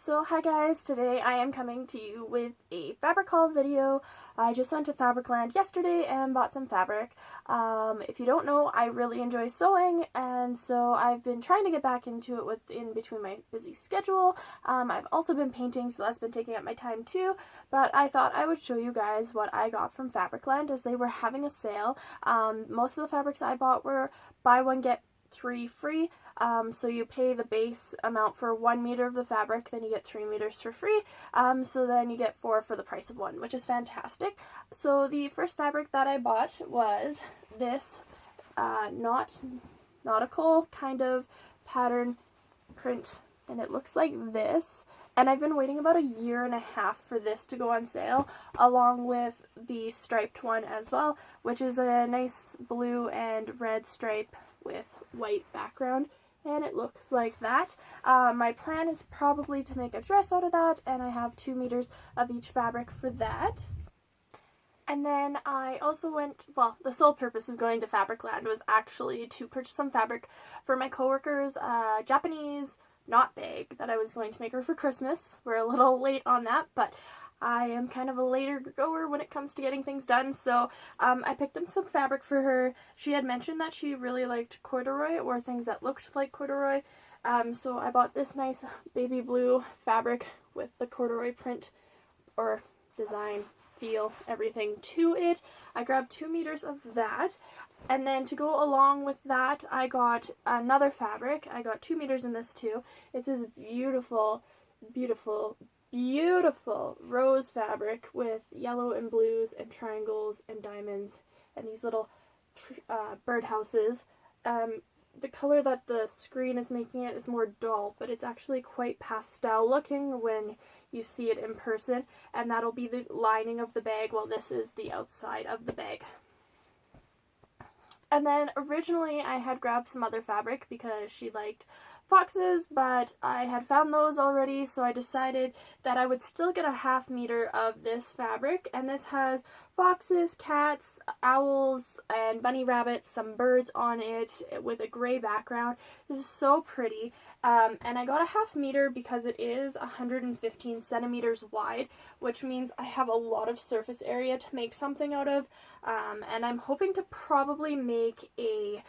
So hi guys, today I am coming to you with a fabric haul video. I just went to Fabricland yesterday and bought some fabric. If you don't know, I really enjoy sewing, and so I've been trying to get back into it in between my busy schedule. I've also been painting, so that's been taking up my time too, but I thought I would show you guys what I got from Fabricland as they were having a sale. Most of the fabrics I bought were buy one get three free. So you pay the base amount for 1 meter of the fabric, then you get 3 meters for free, so then you get 4 for the price of 1, which is fantastic. So the first fabric that I bought was this nautical kind of pattern print, and it looks like this. And I've been waiting about 1.5 years for this to go on sale, along with the striped one as well, which is a nice blue and red stripe with white background. And it looks like that. My plan is probably to make a dress out of that, and I have 2 meters of each fabric for that. And then I also went, well, the sole purpose of going to Fabricland was actually to purchase some fabric for my coworker's Japanese knot bag that I was going to make her for Christmas. We're a little late on that, but I am kind of a later goer when it comes to getting things done, so I picked up some fabric for her. She had mentioned that she really liked corduroy, or things that looked like corduroy, so I bought this nice baby blue fabric with the corduroy print, or design, feel, everything to it. I grabbed 2 meters of that, and then to go along with that, I got another fabric. I got 2 meters in this too. It's this beautiful, beautiful, beautiful rose fabric with yellow and blues and triangles and diamonds and these little birdhouses. The color that the screen is making it is more dull, but it's actually quite pastel looking when you see it in person, and that'll be the lining of the bag, while this is the outside of the bag. And then originally I had grabbed some other fabric because she liked foxes, but I had found those already, so I decided that I would still get a 1/2 meter of this fabric, and this has foxes, cats, owls, and bunny rabbits, some birds on it with a gray background. This is so pretty, and I got a 1/2 meter because it is 115 centimeters wide, which means I have a lot of surface area to make something out of, and I'm hoping to probably make a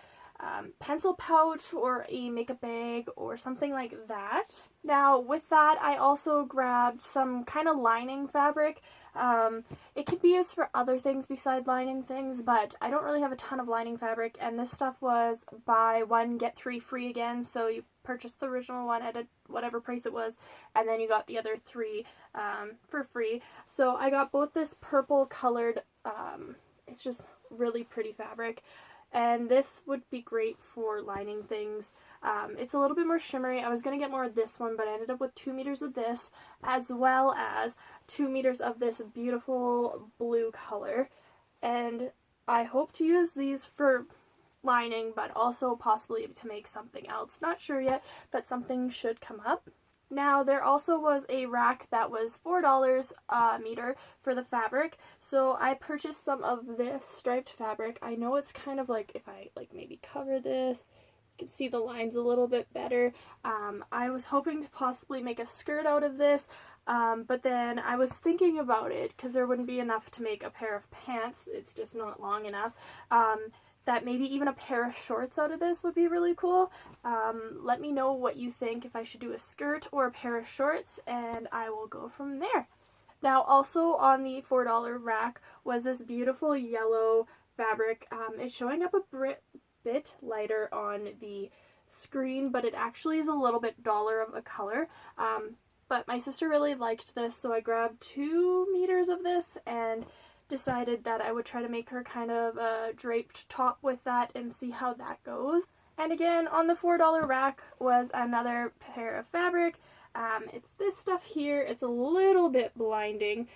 pencil pouch or a makeup bag or something like that. Now with that, I also grabbed some kind of lining fabric. It can be used for other things besides lining things, but I don't really have a ton of lining fabric, and this stuff was buy one get 3 free again, so you purchased the original one at whatever price it was, and then you got the other 3 for free. So I got both this purple colored, it's just really pretty fabric, and this would be great for lining things. It's a little bit more shimmery. I was going to get more of this one, but I ended up with 2 meters of this, as well as 2 meters of this beautiful blue color. And I hope to use these for lining, but also possibly to make something else. Not sure yet, but something should come up. Now, there also was a rack that was $4 a meter for the fabric, so I purchased some of this striped fabric. I know it's kind of like, if I maybe cover this, you can see the lines a little bit better. I was hoping to possibly make a skirt out of this, but then I was thinking about it, because there wouldn't be enough to make a pair of pants. It's just not long enough. That maybe even a pair of shorts out of this would be really cool. Let me know what you think, if I should do a skirt or a pair of shorts, and I will go from there. Now, also on the $4 rack was this beautiful yellow fabric. It's showing up a bit lighter on the screen, but it actually is a little bit duller of a color. But my sister really liked this, so I grabbed 2 meters of this and decided that I would try to make her kind of a draped top with that and see how that goes. And again, on the $4 rack was another pair of fabric. It's this stuff here. It's a little bit blinding,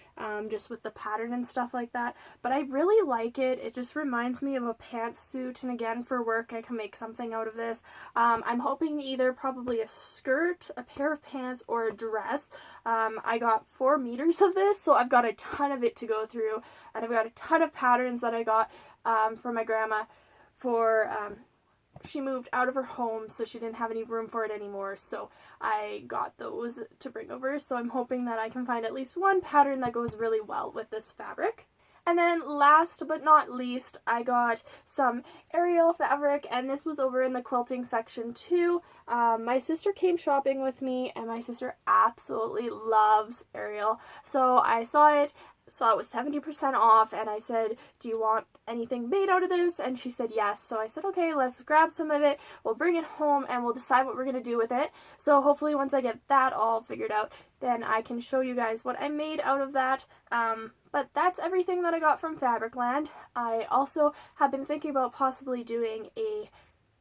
just with the pattern and stuff like that, but I really like it. It just reminds me of a pantsuit, and again, for work I can make something out of this. I'm hoping either probably a skirt, a pair of pants, or a dress. I got 4 meters of this, so I've got a ton of it to go through, and I've got a ton of patterns that I got from my grandma for she moved out of her home, so she didn't have any room for it anymore, so I got those to bring over. So I'm hoping that I can find at least one pattern that goes really well with this fabric. And then last but not least, I got some Ariel fabric, and this was over in the quilting section too. My sister came shopping with me, and my sister absolutely loves Ariel. So I saw it was 70% off, and I said, do you want anything made out of this? And she said yes. So I said, okay, let's grab some of it, we'll bring it home, and we'll decide what we're going to do with it. So hopefully once I get that all figured out, then I can show you guys what I made out of that. But that's everything that I got from Fabricland. I also have been thinking about possibly doing a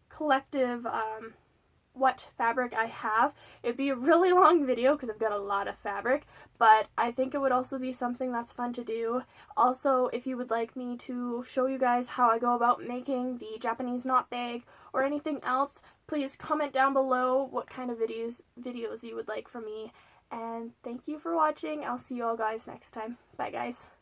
collective what fabric I have. It'd be a really long video because I've got a lot of fabric, but I think it would also be something that's fun to do. Also, if you would like me to show you guys how I go about making the Japanese knot bag or anything else, please comment down below what kind of videos you would like from me. And thank you for watching. I'll see you all guys next time. Bye guys.